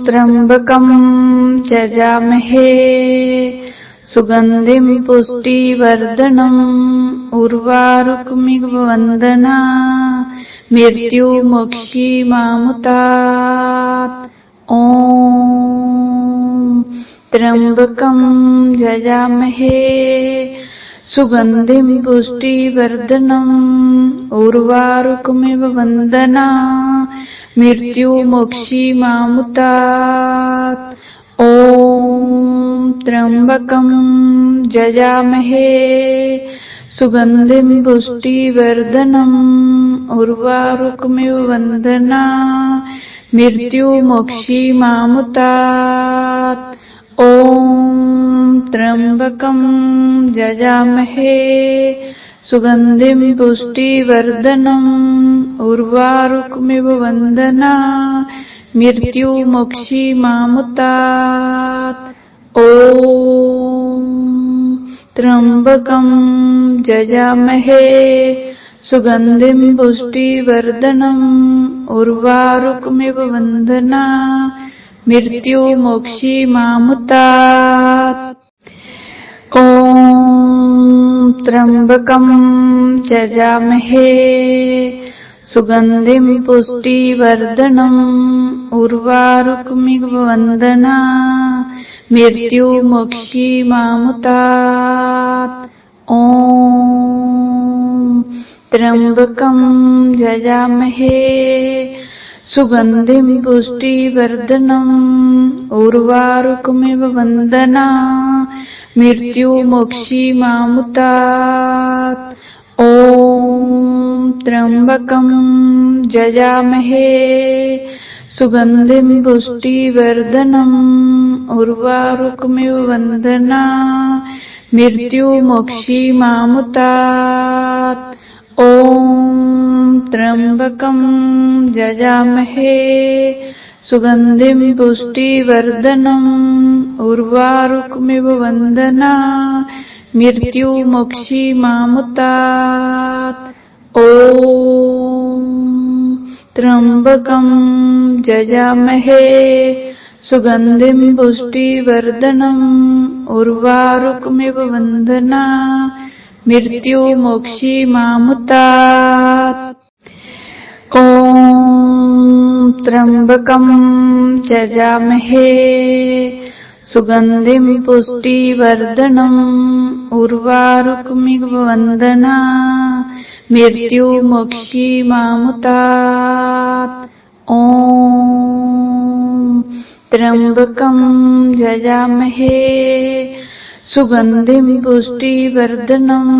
त्र्यंबकं यजामहे सुगंधिं पुष्टिवर्धनम् उर्वारुकमिव वन्दना मृत्युमोक्षीमामुतात्। ॐ त्र्यंबकं यजामहे सुगंधिं पुष्टिवर्धनम् उर्वारुकमिव वन्दना मृत्युमोक्षीमामुतात्। ॐ त्र्यंबकं यजामहे सुगंधिं पुष्टिवर्धनम् उर्वारुकमिव वन्दना मृत्युमोक्षीमामुतात्। ॐ त्र्यंबकं यजामहे सुगंधिं पुष्टिवर्धनम् उर्वारुकमिव वन्दना मृत्युमोक्षीमामुतात्। ॐ त्र्यंबकं यजामहे सुगंधिं पुष्टिवर्धनम् उर्वारुकमिव वन्दना मृत्युमोक्षीमामुतात्। ॐ त्र्यंबकं यजामहे सुगंधिं पुष्टिवर्धनम् उर्वारुकमिव वन्दना मृत्युमोक्षीमामुतात्। ॐ त्र्यंबकं यजामहे सुगंधिं पुष्टिवर्धनम् उर्वारुकमिव वन्दना मृत्युमोक्षीमामुतात्। ॐ त्र्यंबकं यजामहे सुगंधिं पुष्टिवर्धनम् उर्वारुकमिव वन्दना मृत्युमोक्षीमामुतात्। ॐ त्र्यंबकं यजामहे सुगंधिं पुष्टिवर्धनम् उर्वारुकमिव वन्दना मृत्युमोक्षीमामुतात्। ॐ त्र्यंबकं यजामहे सुगंधिं पुष्टिवर्धनम् उर्वारुकमिव वन्दना मृत्युमोक्षीमामुतात्। ॐ त्र्यंबकं यजामहे सुगंधिं पुष्टिवर्धनम् उर्वारुकमिव वन्दना मृत्युमोक्षीमामुतात्। ॐ त्र्यंबकं यजामहे सुगंधिं पुष्टिवर्धनम्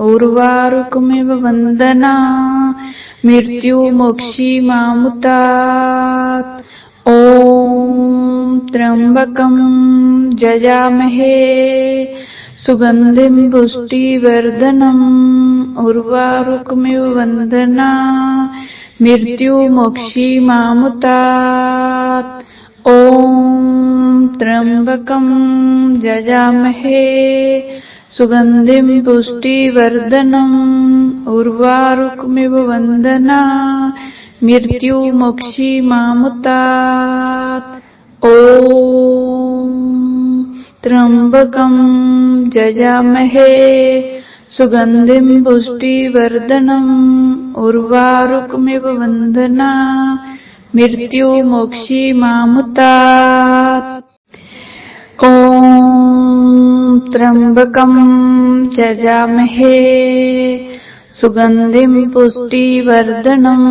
उर्वारुकमिव वन्दना मृत्युमोक्षीमामुतात्। ॐ त्र्यंबकं यजामहे सुगंधिं पुष्टिवर्धनम् उर्वारुकमिव वन्दना मृत्युमोक्षीमामुतात्। ॐ त्र्यंबकं यजामहे सुगंधिं पुष्टिवर्धनम् उर्वारुकमिव वन्दना मृत्युमोक्षीमामुतात्। ॐ त्र्यंबकं यजामहे सुगंधिं पुष्टिवर्धनम् उर्वारुकमिव वन्दना मृत्युमोक्षीमामुतात्। ॐ त्र्यंबकं यजामहे सुगंधिं पुष्टिवर्धनम्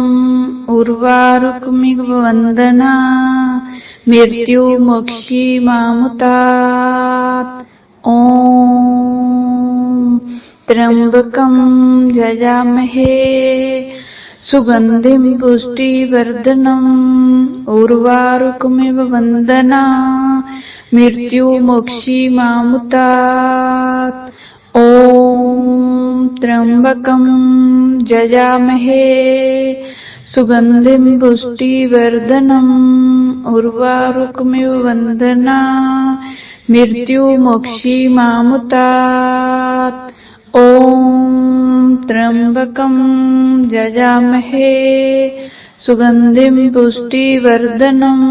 उर्वारुकमिव वन्दना मृत्युमोक्षीमामुतात्। ॐ त्र्यंबकं यजामहे सुगंधिं पुष्टिवर्धनम् उर्वारुकमिव वन्दना मृत्युमोक्षीमामुतात्। ॐ त्र्यंबकं यजामहे सुगंधिं पुष्टिवर्धनम् उर्वारुकमिव वन्दना मृत्युमोक्षीमामुतात्। ॐ त्र्यंबकं यजामहे सुगन्धिं पुष्टिवर्धनम्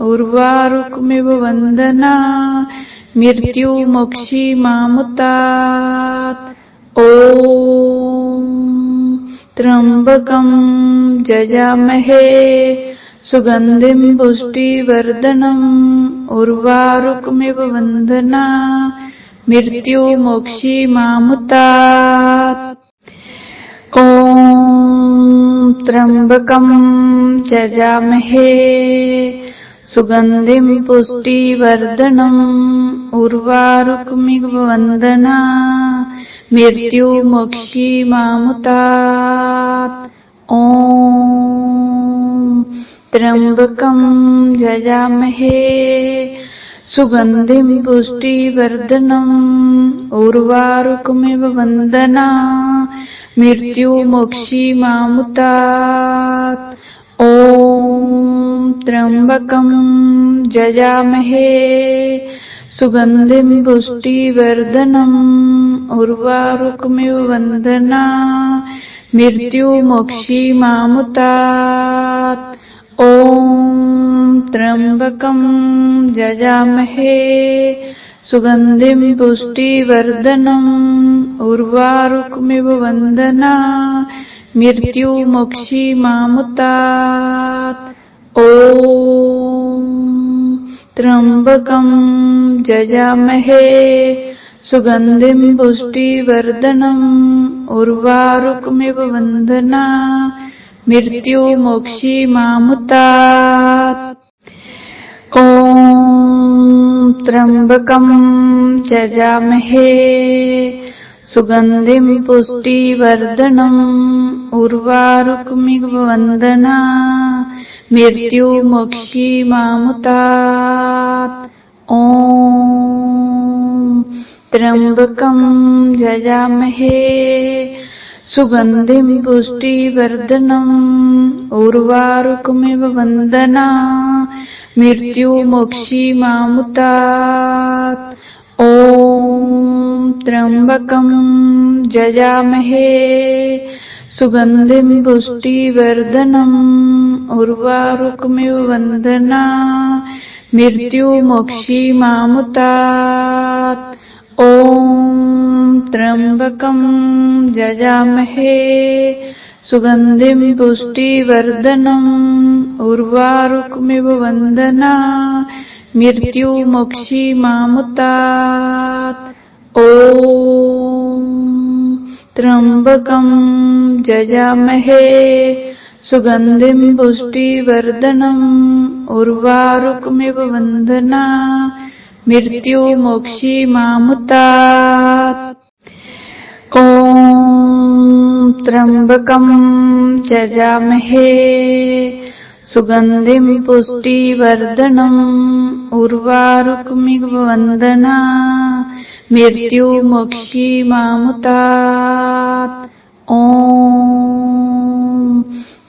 उर्वारुकमिव वन्दना मृत्युमोक्षीमामुतात्। ॐ त्र्यम्बकं यजामहे सुगन्धिं पुष्टिवर्धनम् उर्वारुकमिव वन्दना मृत्युमोक्षीमामुतात्। ॐ त्र्यम्बकं यजामहे सुगन्धिं पुष्टिवर्धनम् उर्वारुकमिव वन्दना मृत्युमोक्षीमामुतात्। ॐ त्र्यम्बकं यजामहे सुगन्धिं पुष्टिवर्धनम् उर्वारुकमिव वन्दना मृत्युमोक्षीमामुतात्। ॐ त्र्यम्बकं यजामहे सुगन्धिं पुष्टिवर्धनम् उर्वारुकमिव वन्दना मृत्युमोक्षीमामुतात्। ॐ त्र्यम्बकं यजामहे सुगन्धिं पुष्टिवर्धनम् उर्वारुकमिव वन्दना मृत्युमोक्षीमामुतात्। ॐ त्र्यम्बकं यजामहे सुगन्धिं पुष्टिवर्धनम् उर्वारुकमिव वन्दना मृत्युमोक्षीमामुतात्। ॐ त्र्यम्बकं यजामहे सुगन्धिं पुष्टिवर्धनम् उर्वारुकमिव वन्दना मृत्युमोक्षीमामुतात्। ॐ त्र्यम्बकं यजामहे सुगन्धिं पुष्टिवर्धनम् उर्वारुकमिव वन्दना मृत्युमोक्षीमामुतात्। ॐ त्र्यम्बकं यजामहे सुगन्धिं पुष्टिवर्धनम् उर्वारुकमिव वन्दना मृत्युमोक्षीमामुतात्। ॐ त्र्यम्बकं यजामहे सुगन्धिं पुष्टिवर्धनम् उर्वारुकमिव वन्दना मृत्युमोक्षीमामुतात्। ॐ त्र्यम्बकं यजामहे सुगन्धिं पुष्टिवर्धनम् उर्वारुकमिव वन्दना मृत्युमोक्षीमामुतात्। ॐ त्र्यम्बकं यजामहे सुगन्धिं पुष्टिवर्धनम् उर्वारुकमिव वन्दना मृत्युमोक्षीमामुतात्। ॐ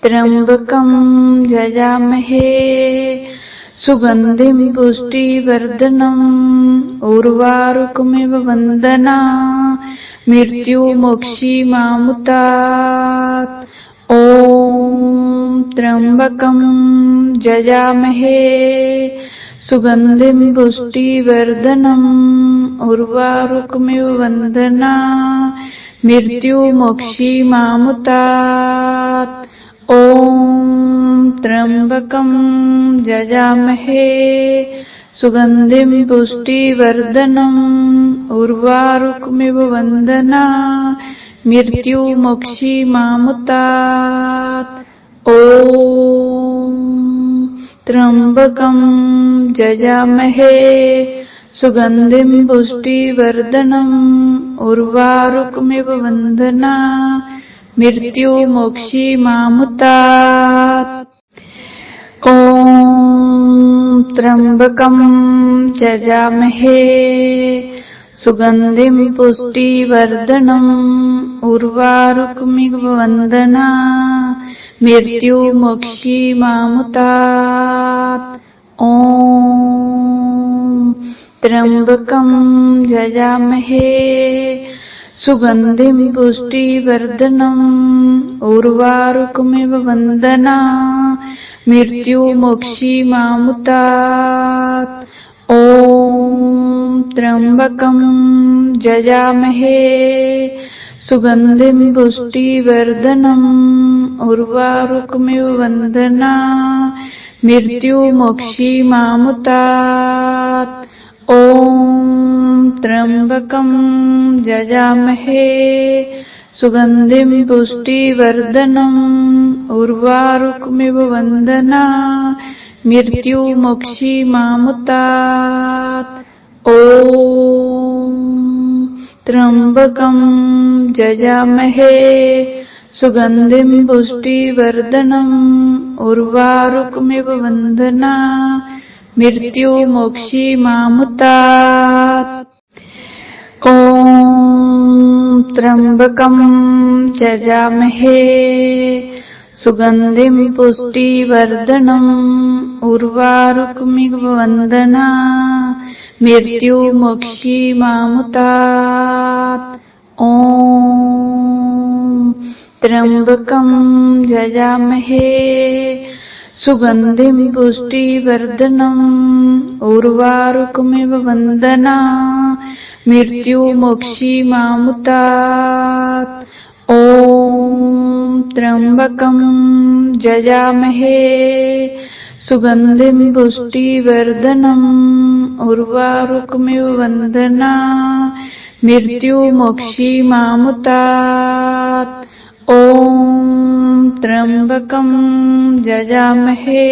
त्र्यम्बकं यजामहे सुगन्धिं पुष्टिवर्धनम् उर्वारुकमिव वन्दना मृत्युमोक्षीमामुतात्। ॐ त्र्यम्बकं यजामहे सुगन्धिं पुष्टिवर्धनम् उर्वारुकमिव वन्दना मृत्युमोक्षीमामुतात्। ॐ त्र्यम्बकं यजामहे सुगन्धिं पुष्टिवर्धनम् उर्वारुकमिव वन्दना मृत्युमोक्षीमामुतात्। ॐ त्र्यम्बकं यजामहे सुगन्धिं पुष्टिवर्धनम् उर्वारुकमिव वन्दना मृत्युमोक्षीमामुतात्। ॐ त्र्यम्बकं यजामहे सुगन्धिं पुष्टिवर्धनम् उर्वारुकमिव वन्दना मृत्युमोक्षीमामुतात्। ॐ त्र्यम्बकं यजामहे सुगन्धिं पुष्टिवर्धनम् उर्वारुकमिव वन्दना मृत्युमोक्षीमामुतात्। ॐ त्र्यम्बकं यजामहे सुगन्धिं पुष्टिवर्धनम् उर्वारुकमिव वन्दना मृत्युमोक्षीमामुतात्। ॐ त्र्यम्बकं यजामहे सुगन्धिं पुष्टिवर्धनम् उर्वारुकमिव वन्दना मृत्युमोक्षीमामुतात्। ॐ त्र्यम्बकं यजामहे सुगन्धिं पुष्टिवर्धनम् उर्वारुकमिव वन्दना मृत्युमोक्षीमामुतात्। ॐ त्र्यम्बकं यजामहे सुगन्धिं पुष्टिवर्धनम् उर्वारुकमिव वन्दना मृत्युमोक्षीमामुतात्। ॐ त्र्यम्बकं यजामहे सुगन्धिं पुष्टिवर्धनम् उर्वारुकमिव वन्दना मृत्युमोक्षीमामुतात्। ॐ त्र्यम्बकं यजामहे सुगन्धिं पुष्टिवर्धनम् उर्वारुकमिव वन्दना मृत्युमोक्षीमामुतात्। ॐ त्र्यम्बकं यजामहे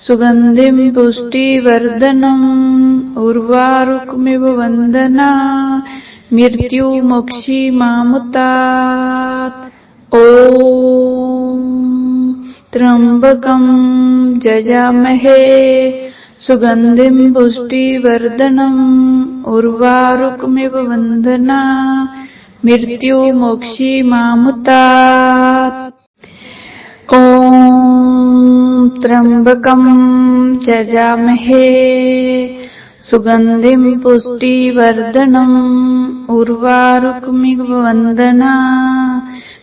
सुगन्धिं पुष्टिवर्धनम् उर्वारुकमिव वन्दना मृत्युमोक्षीमामुतात्। ॐ त्र्यम्बकं यजामहे सुगन्धिं पुष्टिवर्धनम् उर्वारुकमिव वन्दना मृत्युमोक्षीमामुतात्। ॐ त्र्यम्बकं यजामहे सुगन्धिं पुष्टिवर्धनम् उर्वारुकमिव वन्दना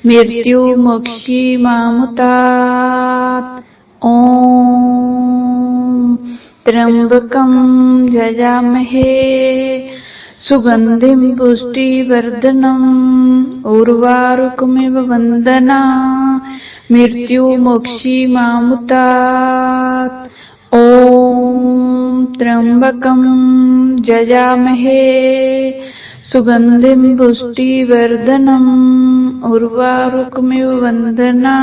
मृत्युमोक्षीमामुतात्। ॐ त्र्यम्बकं यजामहे सुगन्धिं पुष्टिवर्धनम् उर्वारुकमिव वन्दना मृत्युमोक्षीमामुतात्। ॐ त्र्यम्बकं यजामहे सुगन्धिं पुष्टिवर्धनम् उर्वारुकमिव वन्दना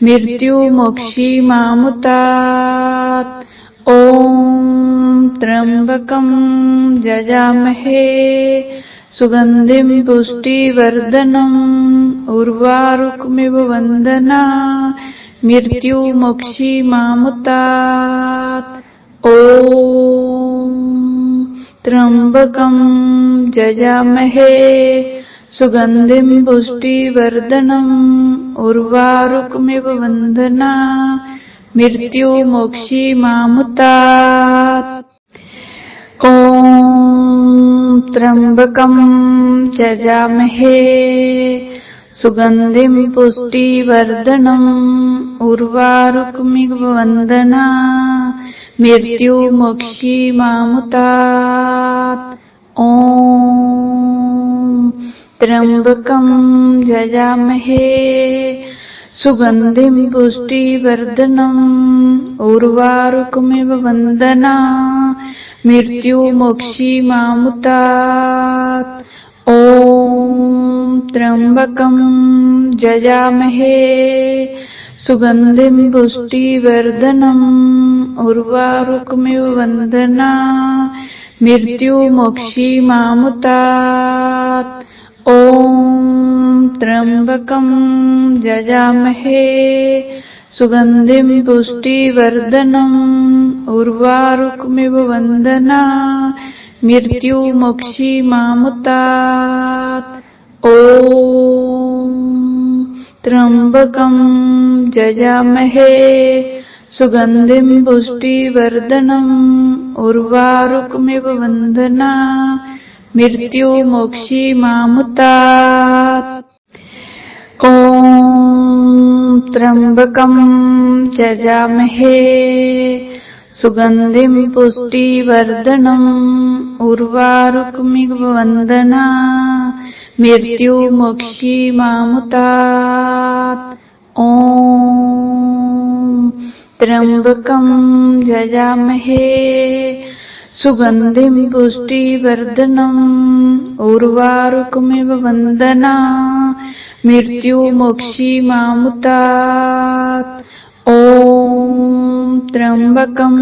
मृत्युमोक्षीमामुतात्। ॐ त्र्यम्बकं यजामहे सुगन्धिं पुष्टिवर्धनम् उर्वारुकमिव वन्दना मृत्युमोक्षीमामुतात्। ॐ त्र्यम्बकं यजामहे सुगन्धिं पुष्टिवर्धनम् उर्वारुकमिव वन्दना मृत्युमोक्षीमामुतात्। ॐ त्र्यम्बकं यजामहे सुगन्धिं पुष्टिवर्धनम् उर्वारुकमिव वन्दना मृत्युमोक्षीमामुतात्। ॐ त्र्यम्बकं यजामहे सुगन्धिं पुष्टिवर्धनम् उर्वारुकमिव वन्दना मृत्युमोक्षीमामुतात्। ॐ त्र्यम्बकं यजामहे सुगन्धिं पुष्टिवर्धनम् उर्वारुकमिव वन्दना मृत्युमोक्षीमामुतात्। ॐ त्र्यम्बकं यजामहे सुगन्धिं पुष्टिवर्धनम् उर्वारुकमिव वन्दना मृत्युमोक्षीमामुतात्। ॐ त्र्यम्बकं यजामहे सुगन्धिं पुष्टिवर्धनम् उर्वारुकमिव वन्दना मृत्युमोक्षीमामुतात्। ॐ त्र्यम्बकं यजामहे सुगन्धिं पुष्टिवर्धनम् उर्वारुकमिव वन्दना मृत्युमोक्षीमामुतात्। ॐ त्र्यम्बकं यजामहे सुगन्धिं पुष्टिवर्धनम् उर्वारुकमिव वन्दना मृत्युमोक्षीमामुतात्। ॐ त्र्यम्बकं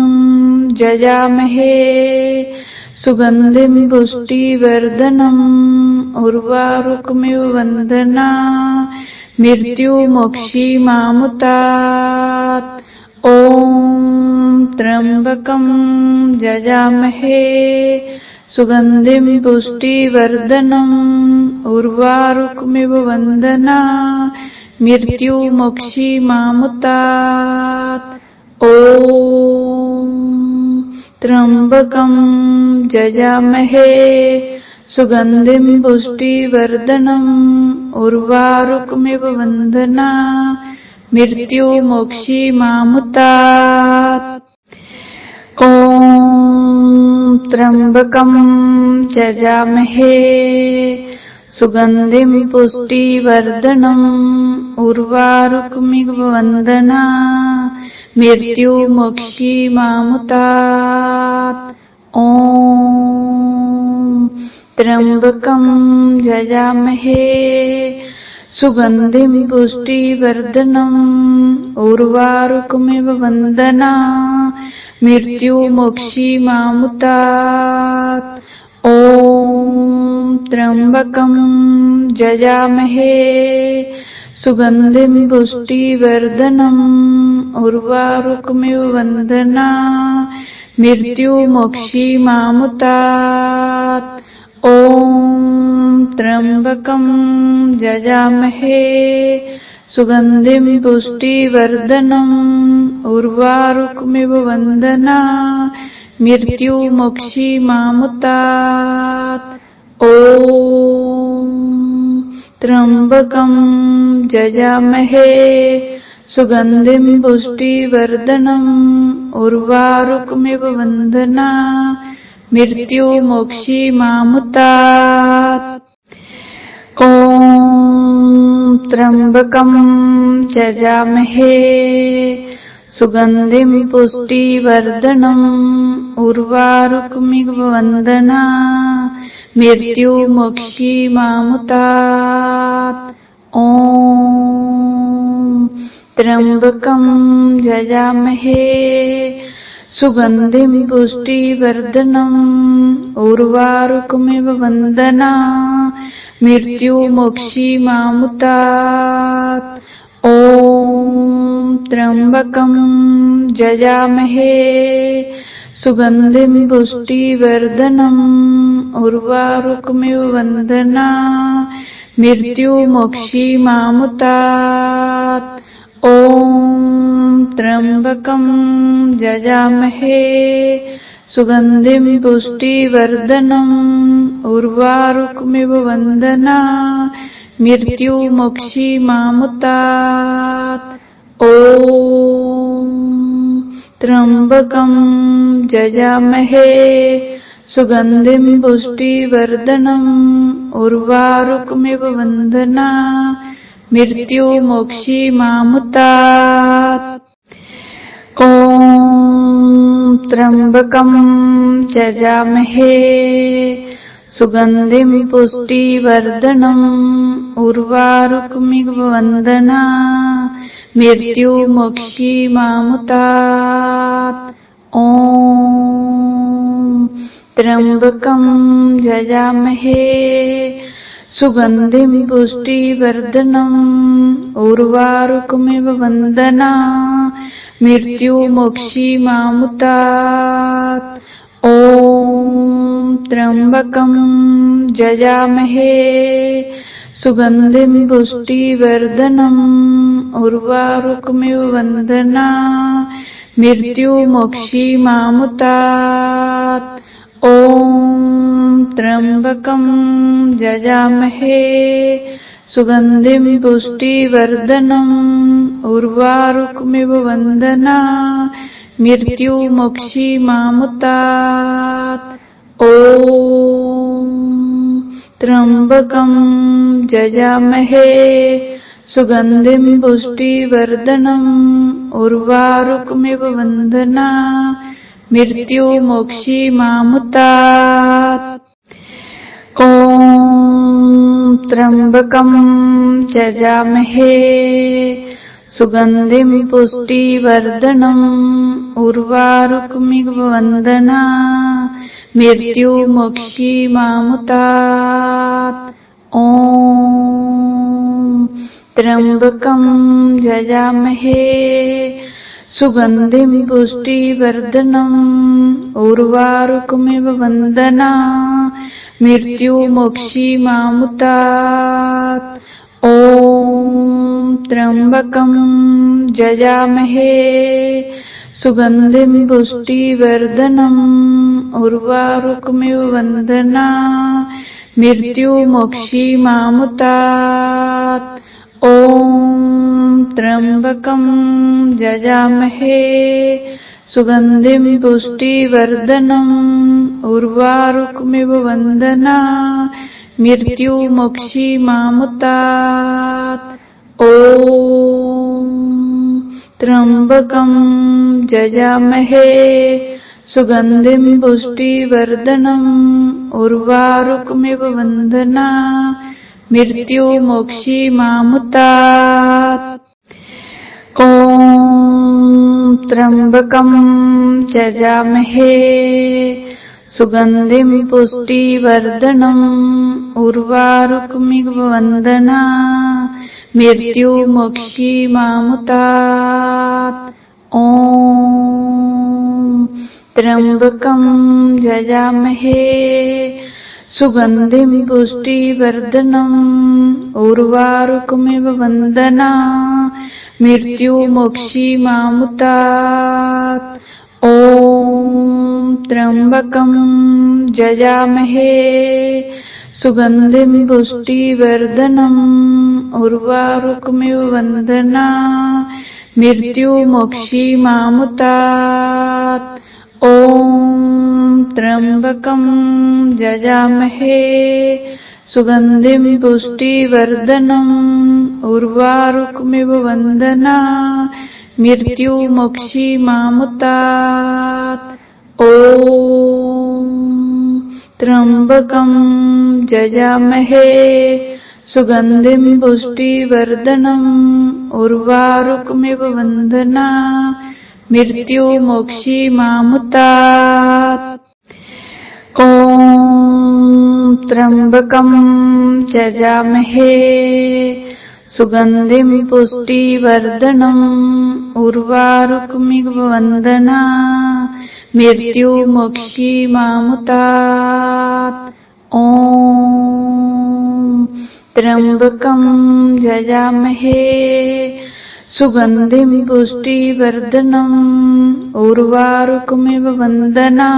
यजामहे सुगन्धिं पुष्टिवर्धनम् उर्वारुकमिव वन्दना मृत्युमोक्षीमामुतात्। ॐ त्र्यम्बकं यजामहे सुगन्धिं पुष्टिवर्धनम् उर्वारुकमिव वन्दना मृत्युमोक्षीमामुतात्। ॐ त्र्यम्बकं यजामहे सुगन्धिं पुष्टिवर्धनम् उर्वारुकमिव वन्दना मृत्युमोक्षीमामुतात्। ॐ त्र्यम्बकं यजामहे सुगन्धिं पुष्टिवर्धनम् उर्वारुकमिव वन्दना मृत्युमोक्षीमामुतात्। ॐ त्र्यम्बकं यजामहे सुगन्धिं पुष्टिवर्धनम् उर्वारुकमिव वन्दना मृत्युमोक्षीमामुतात्। ॐ त्र्यम्बकं यजामहे सुगन्धिं पुष्टिवर्धनम् उर्वारुकमिव वन्दना मृत्युमोक्षीमामुतात्। ॐ त्र्यम्बकं यजामहे सुगन्धिं पुष्टिवर्धनम् उर्वारुकमिव वन्दना मृत्युमोक्षीमामुतात्। ॐ त्र्यम्बकं यजामहे सुगन्धिं पुष्टिवर्धनम् उर्वारुकमिव वन्दना मृत्युमोक्षीमामुतात्। ॐ त्र्यम्बकं यजामहे सुगन्धिं पुष्टिवर्धनम् उर्वारुकमिव वन्दना मृत्युमोक्षीमामुतात्। ॐ त्र्यम्बकं यजामहे सुगन्धिं पुष्टिवर्धनम् उर्वारुकमिव वन्दना मृत्युमोक्षीमामुतात्। ॐ त्र्यम्बकं यजामहे सुगन्धिं पुष्टिवर्धनम् उर्वारुकमिव वन्दना मृत्युमोक्षीमामुतात्। ॐ त्र्यम्बकं यजामहे सुगन्धिं पुष्टिवर्धनम् उर्वारुकमिव वन्दना मृत्युमोक्षीमामुतात्। ॐ त्र्यम्बकं यजामहे सुगन्धिं पुष्टिवर्धनम् उर्वारुकमिव वन्दना मृत्युमोक्षीमामुतात्। ॐ त्र्यम्बकं यजामहे सुगन्धिं पुष्टिवर्धनम् उर्वारुकमिव वन्दना मृत्युमोक्षीमामुतात्। ॐ त्र्यम्बकं यजामहे सुगन्धिं पुष्टिवर्धनम् उर्वारुकमिव वन्दना मृत्युमोक्षीमामुतात्। ॐ त्र्यम्बकं यजामहे सुगन्धिं पुष्टिवर्धनम् उर्वारुकमिव वन्दना मृत्युमोक्षीमामुतात्। ॐ त्र्यम्बकं यजामहे सुगन्धिं पुष्टिवर्धनम् उर्वारुकमिव वन्दना मृत्युमोक्षीमामुतात्। ॐ त्र्यम्बकं यजामहे सुगन्धिं पुष्टिवर्धनम् उर्वारुकमिव वन्दना मृत्युमोक्षीमामुतात्। ॐ त्र्यम्बकं यजामहे सुगन्धिं पुष्टिवर्धनम् उर्वारुकमिव वन्दना मृत्युमोक्षीमामुतात्। ॐ त्र्यम्बकं यजामहे सुगन्धिं पुष्टिवर्धनम् उर्वारुकमिव वन्दना मृत्युमोक्षीमामुतात्। ॐ त्र्यम्बकं यजामहे सुगन्धिं पुष्टिवर्धनम् उर्वारुकमिव वन्दना मृत्युमोक्षीमामुतात्। ॐ त्र्यम्बकं यजामहे सुगन्धिं पुष्टिवर्धनम् उर्वारुकमिव वन्दना मृत्युमोक्षीमामुतात्। ॐ त्र्यम्बकं यजामहे सुगन्धिं पुष्टिवर्धनम् उर्वारुकमिव वन्दना मृत्युमोक्षीमामुतात्। ॐ त्र्यम्बकं यजामहे सुगन्धिं पुष्टिवर्धनम् उर्वारुकमिव वन्दना मृत्युमोक्षीमामुतात्। ॐ त्र्यम्बकं यजामहे सुगन्धिं पुष्टिवर्धनम् उर्वारुकमिव वन्दना मृत्युमोक्षीमामुतात्। ॐ त्र्यम्बकं यजामहे सुगन्धिं पुष्टिवर्धनम् उर्वारुकमिव वन्दना मृत्युमोक्षीमामुतात्। ॐ त्र्यम्बकं यजामहे सुगन्धिं पुष्टिवर्धनम् उर्वारुकमिव वन्दना मृत्युमोक्षीमामुतात्। ॐ त्र्यम्बकं यजामहे सुगन्धिं पुष्टिवर्धनम् उर्वारुकमिव वन्दना मृत्युमोक्षीमामुतात्। ॐ त्र्यम्बकं यजामहे सुगन्धिं पुष्टिवर्धनम् उर्वारुकमिव वन्दना मृत्युमोक्षीमामुतात्। ॐ त्र्यम्बकं यजामहे सुगन्धिं पुष्टिवर्धनम् उर्वारुकमिव वन्दना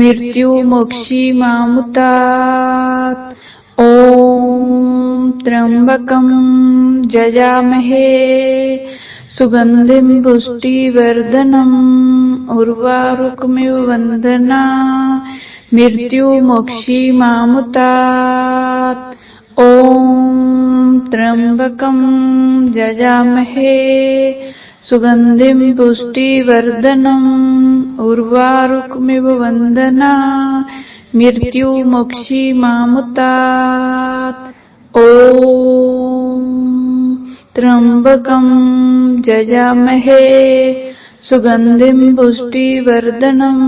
मृत्युमोक्षीमामुतात्। ॐ त्र्यम्बकं यजामहे सुगन्धिं पुष्टिवर्धनम् उर्वारुकमिव वन्दना मृत्युमोक्षीमामुतात्। ॐ त्र्यम्बकं यजामहे सुगन्धिं पुष्टिवर्धनम् उर्वारुकमिव वन्दना मृत्युमोक्षीमामुतात्। ॐ त्र्यम्बकं यजामहे सुगन्धिं पुष्टिवर्धनम्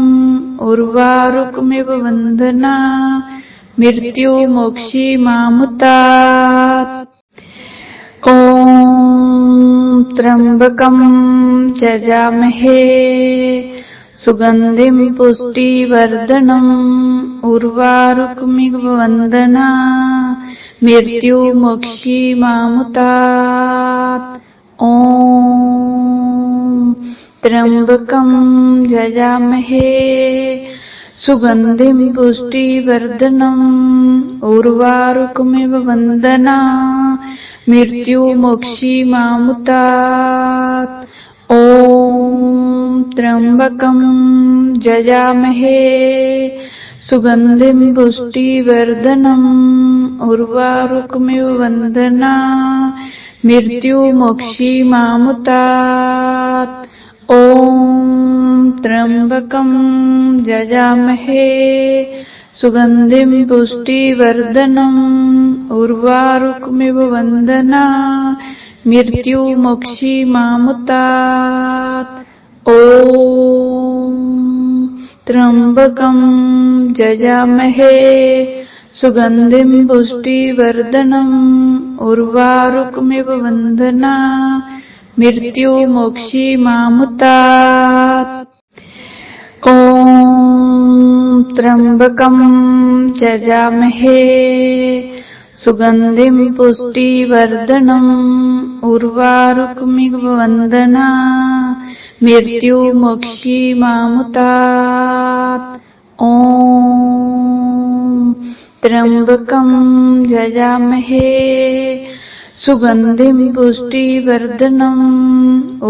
उर्वारुकमिव वन्दना मृत्युमोक्षीमामुतात्। ॐ त्र्यम्बकं यजामहे सुगन्धिं पुष्टिवर्धनम् उर्वारुकमिव वन्दना मृत्युमोक्षीमामुतात्। ॐ त्र्यम्बकं यजामहे सुगन्धिं पुष्टिवर्धनम् उर्वारुकमिव वन्दना मृत्युमोक्षीमामुतात्। ॐ त्र्यम्बकं जजामहे सुगन्धिं पुष्टिवर्धनम् उर्वारुकमिव वन्दना मृत्युमोक्षीमामुतात्। ॐ त्र्यम्बकं जजामहे सुगन्धिं पुष्टिवर्धनम् उर्वारुकमिव वन्दना मृत्युमोक्षीमामुतात्। ॐ त्र्यम्बकं जजामहे सुगन्धिं पुष्टिवर्धनम् उर्वारुकमिव वन्दना मृत्युमोक्षीमामुतात्। ॐ त्र्यम्बकं जजामहे सुगन्धिं पुष्टिवर्धनम् उर्वारुकमिव वन्दना मृत्युमोक्षीमामुतात्। ॐ त्र्यम्बकं जजामहे सुगन्धिं पुष्टिवर्धनम्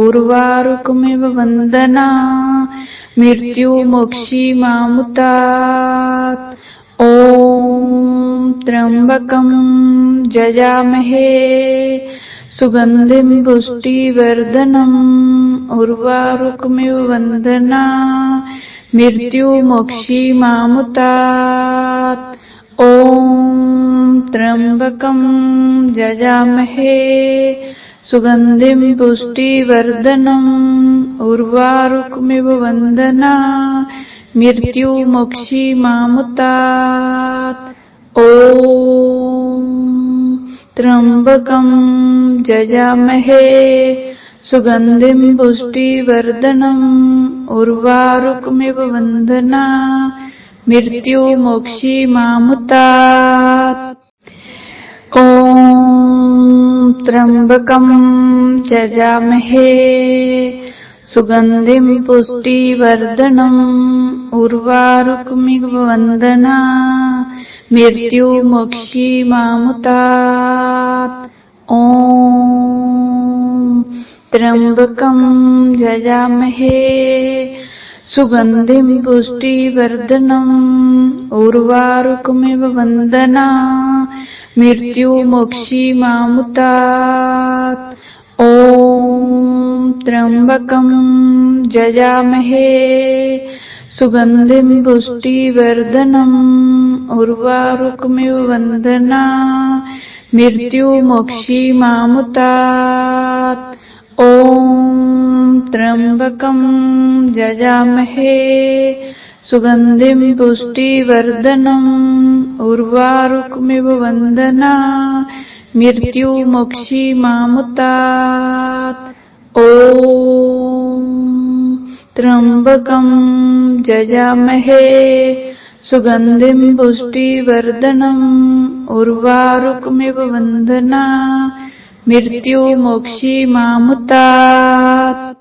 उर्वारुकमिव वन्दना मृत्युमोक्षीमामुतात्। ॐ त्र्यम्बकं जजामहे सुगन्धिं पुष्टिवर्धनम् उर्वारुकमिव वन्दना मृत्युमोक्षीमामुतात्। ॐ त्र्यम्बकं जजामहे सुगन्धिं पुष्टिवर्धनम् उर्वारुकमिव वन्दना मृत्युमोक्षीमामुतात्। ॐ त्र्यम्बकं जजामहे सुगन्धिं पुष्टिवर्धनम् उर्वारुकमिव वन्दना मृत्युमोक्षीमामुतात्। ॐ त्र्यम्बकं जजामहे सुगन्धिं पुष्टिवर्धनम् उर्वारुकमिव वन्दना मृत्युमोक्षीमामुतात्। ॐ त्र्यम्बकं जजामहे सुगन्धिं पुष्टिवर्धनम् उर्वारुकमिव वन्दना मृत्युमोक्षीमामुतात्। ॐ त्र्यम्बकं जजामहे सुगन्धिं पुष्टिवर्धनम् उर्वारुकमिव वन्दना मृत्युमोक्षीमामुतात्। ॐ त्र्यम्बकं जजामहे सुगन्धिं पुष्टिवर्धनम् उर्वारुकमिव वन्दना मृत्युमोक्षीमामुतात्। ॐ त्र्यम्बकं जजामहे सुगन्धिं पुष्टिवर्धनम् उर्वारुकमिव वन्दना मृत्युमोक्षीमामुतात्।